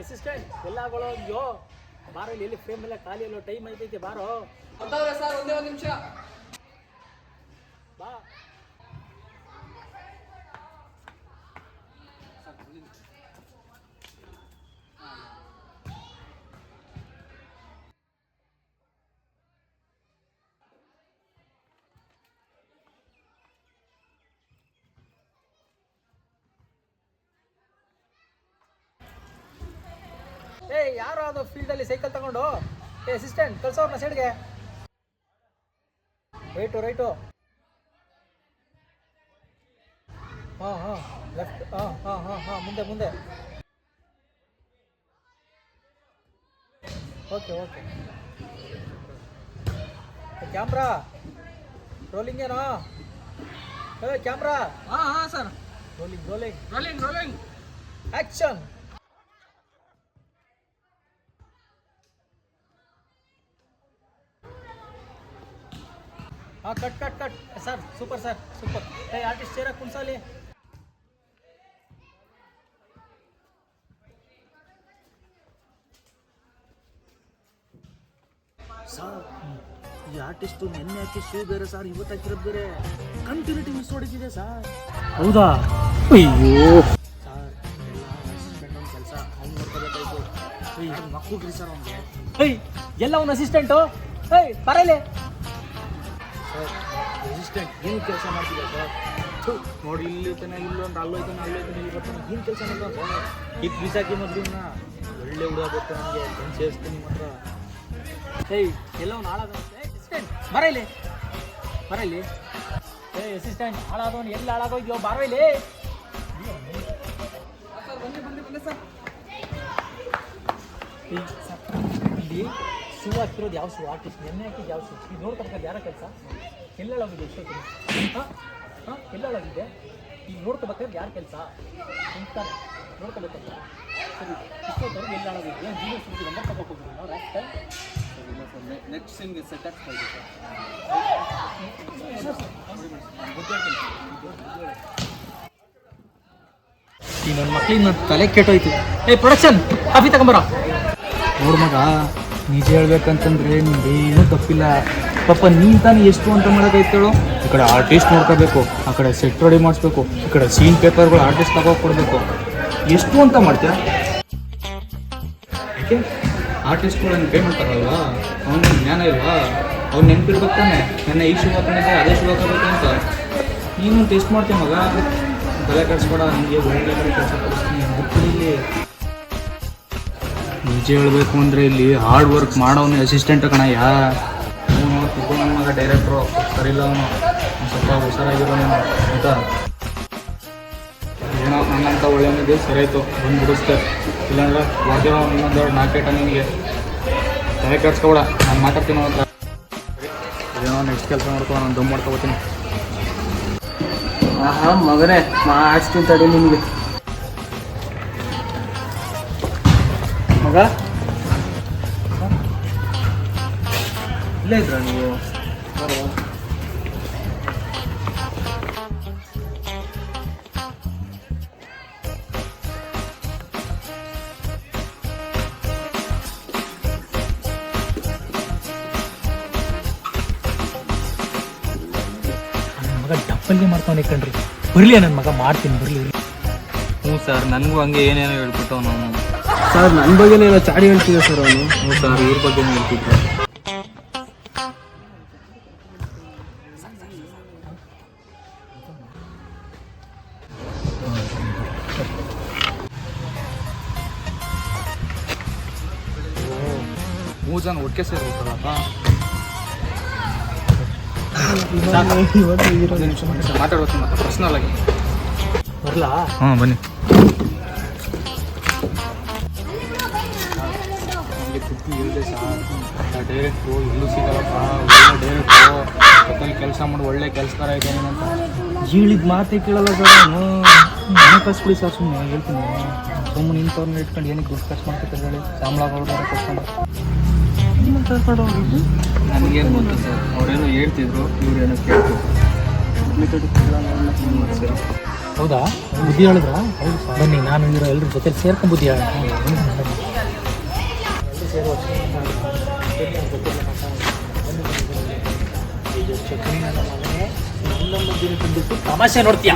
Assistant ಎಲ್ಲ ಆಗೋಯೋ ಬಾರೋ ಇಲ್ಲಿ ಎಲ್ಲಿ ಫ್ರೇಮ್ ಎಲ್ಲ ಖಾಲಿ ಅಲ್ಲೋ ಟೈಮ್ ಐತೈತೆ ಬಾರೋ ಸರ್ ಒಂದೇ ಒಂದು ನಿಮಿಷ ಬಾ ಯಾರು ಅದು ಫೀಲ್ಡಲ್ಲಿ ಸೈಕಲ್ ತಗೊಂಡು ಅಸಿಸ್ಟೆಂಟ್ ಕಳ್ಸೋರ್ನ ಸೈಡ್ಗೆ ರೈಟು ಹಾಂ ಲೆಫ್ಟ್ ಹಾಂ ಮುಂದೆ ಓಕೆ ಕ್ಯಾಮ್ರಾ ರೋಲಿಂಗ್ ಏನೋ ಕ್ಯಾಮ್ರಾ ಹಾಂ ಸರ್ ರೋಲಿಂಗ್ ಆಕ್ಷನ್ हाँ कट सर सुपर आर्टिस्ट चेहरा कौन सा ले ಸರ್ ಈ ಆರ್ಟಿಸ್ಟು ನೆನ್ನೆ ಹಾಕಿ ಶೂ ಬೇರೆ ಸರ್ ಇವತ್ತು ಹಾಕಿರೋದು ಬೇರೆ ಕಂಟಿನ್ಯೂಟಿ ಮಿಸ್ ಹೊಡಿತಿದೆ ಸರ್. ಹೌದಾ ಅಯ್ಯೋ ಸರ್ ಎಲ್ಲ ಅಸಿಸ್ಟೆಂಟ್ ಒಂದು ಕೆಲಸ ಅವ್ನು ನೋಡ್ಕೋಬೇಕಾಯ್ತು. ಮಕ್ಕಳ್ರಿ ಸರ್ ಅವ್ನಿಗೆ ಎಲ್ಲ ಒಂದು ಅಸಿಸ್ಟೆಂಟು ಬರಲೇ ಸರ್ ಅಸಿಸ್ಟೆಂಟ್ ಏನು ಕೆಲಸ ಮಾಡ್ತಿದ್ದೆ ಸರ್ ನೋಡಿ ಇಲ್ಲೋಯ್ತಾನೆ ಇಲ್ಲೊಂದು ಅಲ್ಲೋಯ್ತಾನೆ ಇಲ್ಲಿ ಬರ್ತಾನೆ ಏನು ಕೆಲಸ ಮಾಡಿದ ಸರ್ ಇದು ಬಿಸಾಕಿ ಮೊದಲು ಒಳ್ಳೆ ಹುಡುಗ ಬೇಕು ನನಗೆ ಫ್ರೆಂಡ್ ಸೇರಿಸ್ತೀನಿ ಮಾತ್ರ ಎಲ್ಲ ಒಂದು ಹಾಳಾಗುತ್ತೆ ಅಸಿಸ್ಟೆಂಟ್ ಬರಲಿ ಅಸಿಸ್ಟೆಂಟ್ ಹಾಳಾದವನು ಎಲ್ಲಿ ಹಾಳಾಗೋಯ್ಯೋ ಬರಲಿ ಇಲ್ಲಿ ಶೂ ಹಾಕಿರೋದು ಯಾವ ಶೂ ಆರ್ಟಿಸ್ಟ್ ಎಣ್ಣೆ ಹಾಕಿದ್ದು ಯಾವ ಶೂ ಇದು ನೋಡ್ಕೊಬೇಕಾದ್ರೆ ಯಾರ ಕೆಲಸ ಎಲ್ಲೋಗಿದೆ ಎಷ್ಟೊತ್ತಿಗೆ ಹಾಂ ಎಲ್ಲೋಗಿದೆ ಈಗ ನೋಡ್ಕೋಬೇಕಾದ್ರೆ ಯಾರ ಕೆಲಸ ನಿಂತಾನೆ ನೋಡ್ಕೋಬೇಕಂತ ಸರಿ ಇಷ್ಟೊತ್ತವ್ರಿಗೆ ಎಲ್ಲ ಹಾಳಾಗಿದೆ ಏನು ಜೀವನ ಸುದ್ದಿ ನಂಬರ್ ತಗೋಕೋಗ್ತೀವಿ ನಾವು ರಾಷ್ಟ್ರ ನೆಕ್ಸ್ಟ್ ಸಿಂಗ್ ಸೆಟ್ ಆಗ್ತಾ ಇದೆ ಈ ನನ್ನ ಮಕ್ಳಿಗೆ ನನ್ನ ತಲೆ ಕೆಟ್ಟೋಯ್ತು ಪ್ರೊಡಕ್ಷನ್ ಕಾಫಿ ತಗೊಂಬರ ನೋಡು ಮಗ ನಿಜ ಹೇಳ್ಬೇಕಂತಂದ್ರೆ ನಿಂದೇನೂ ತಪ್ಪಿಲ್ಲ ಪಾಪ ನೀನು ತಾನು ಎಷ್ಟು ಅಂತ ಮಾಡೋದೈತೇಳು ಈ ಕಡೆ ಆರ್ಟಿಸ್ಟ್ ನೋಡ್ಕೋಬೇಕು ಆ ಕಡೆ ಸೆಟ್ ರೆಡಿ ಮಾಡಿಸ್ಬೇಕು ಈ ಕಡೆ ಸೀನ್ ಪೇಪರ್ಗಳು ಆರ್ಟಿಸ್ಟ್ ತಗೋಕೊಡ್ಬೇಕು ಎಷ್ಟು ಅಂತ ಮಾಡ್ತೀಯ ಯಾಕೆ ಆರ್ಟಿಸ್ಟ್ಗಳು ಹಂಗೆ ಪೇಮೆಂಟ್ ತಗೊಳ್ವಾ ಅವ್ನಿಗೆ ಜ್ಞಾನ ಇಲ್ವಾ ಅವ್ನು ನೆನಪಿರ್ಬೇಕು ತಾನೆ ನನ್ನ ಈ ಶೂ ಹಾಕೊಂಡಿದ್ದೆ ಅದೇ ಶೂ ಹಾಕೋಬೇಕು ಅಂತ ನೀನು ಟೆಸ್ಟ್ ಮಾಡ್ತೀಯ ಮಗ ತಲೆ ಕಟ್ಸ್ಬೇಡ ನನಗೆ ಒಳ್ಳೆ ಕಡೆ ಕೆಲಸ ಕೊಡಿಸ್ತೀನಿ ಇಲ್ಲಿ ನಿಜ ಹೇಳಬೇಕು ಅಂದರೆ ಇಲ್ಲಿ ಹಾರ್ಡ್ ವರ್ಕ್ ಮಾಡೋವನೇ ಅಸಿಸ್ಟೆಂಟ್ ಕಣಯ್ಯ ಅವನು ತಿಳ್ಕೊ ನನ್ನ ಮಗ ಡೈರೆಕ್ಟ್ರು ಸರಿಲ್ಲ ಅವನು ಸ್ವಲ್ಪ ಹುಷಾರಾಗಿರೋನು ಅಂತ ಏನೋ ನನ್ನಂತ ಒಳ್ಳೆಯನಿಗೆ ಸರಿಯಾಯಿತು ಬಂದು ಬಿಡಿಸ್ತೆ ಇಲ್ಲಾಂದ್ರೆ ವಾದ್ಯ ಇನ್ನೊಂದು ನಾಲ್ಕೇಟ ನಿನಗೆ ತಲೆ ಕಟ್ಸ್ಕೊಬೇಡ ನಾನು ಮಾತಾಡ್ತೀನಿ ಅಂತ ಏನೋ ನೆಕ್ಸ್ಟ್ ಕೆಲಸ ಮಾಡ್ಕೊ ನಾನು ದಮ್ ಮಾಡ್ಕೊಬೋತೀನಿ ಹಾಂ ಮಗನೇ ಮಾಡ್ತೀನಿ ತಡಿ ನಿಮಗೆ ಮಗ ಇಲ್ಲೇ ಇದ್ರ ನೀವು ಮಗ ಡಬ್ಬಲ್ಗೆ ಮಾಡ್ತಾವನೆ ಕಣ್ರಿ ಬರಲಿ ನನ್ನ ಮಗ ಮಾಡ್ತೀನಿ ಬರಲಿ ಹ್ಞೂ ಸರ್ ನನಗೂ ಹಂಗೆ ಏನೇನೋ ಹೇಳ್ಬಿಟ್ಟು ನಾನು ಸರ್ ನನ್ನ ಬಗ್ಗೆನೇ ಎಲ್ಲ ಚಾಡಿ ಹೇಳ್ತಿದ್ದೆ ಸರ್ ಅವನು ಹ್ಞೂ ಸರ್ ಇವ್ರ ಬಗ್ಗೆ ಹೇಳ್ತಿದ್ದೆ ಮೂರು ಜನ ಒಟ್ಟಿಗೆ ಸೇರಿ ಹೋಗ್ತಾರಪ್ಪ ಮಾತಾಡ್ಬೇಕು ಮತ್ತೆ ಪರ್ಸ್ನಲ್ ಆಗಿ ಬರಲಾ ಹಾಂ ಬನ್ನಿ ಬುದ್ಧಿ ಹೇಳಿದೆ ಸರ್ ಡೈರೆಕ್ಟ್ರು ಎಲ್ಲೂ ಸಿಗಲ್ಲಪ್ಪ ಒಳ್ಳೆ ಡೈರೆಕ್ಟ್ರು ಜೊತೆಲಿ ಕೆಲಸ ಮಾಡಿ ಒಳ್ಳೆ ಕೆಲಸಕಾರ ಇದ್ದೇನೆ ಅಂತ ಹೇಳಿದ ಮಾತೇ ಕೇಳಲ್ಲ ಸರ್ ಅವನು ಮನೆ ಕಳಿಸ್ಬಿಡಿ ಸರ್ ಸುಮ್ಮನೆ ಹೇಳ್ತೀನಿ ಸುಮ್ಮನೆ ಇಂಥವ್ರನ್ನ ಇಟ್ಕೊಂಡು ಏನಕ್ಕೆ ದುಡ್ಡು ಖರ್ಚು ಮಾಡ್ಕೊತಾರೆ ಹೇಳಿ ಸಂಬಳ ಕೊಡೋದಾರ ಕೊಡ್ಕೊಂಡು ನನಗೇನು ಗೊತ್ತು ಸರ್ ಅವರೇನೋ ಹೇಳ್ತಿದ್ರು ಇವ್ರೇನೋ ಕೇಳ್ತು ಸರಿ ಹೌದಾ ಬುದ್ಧಿ ಹೇಳಿದ್ರಾ? ಬನ್ನಿ ನಾನು ಇರೋ ಎಲ್ಲರ ಜೊತೆ ಸೇರ್ಕೊಂಡು ಬುದ್ಧಿ ಹೇಳ. ತಮಾಷೆ ನೋಡ್ತೀಯ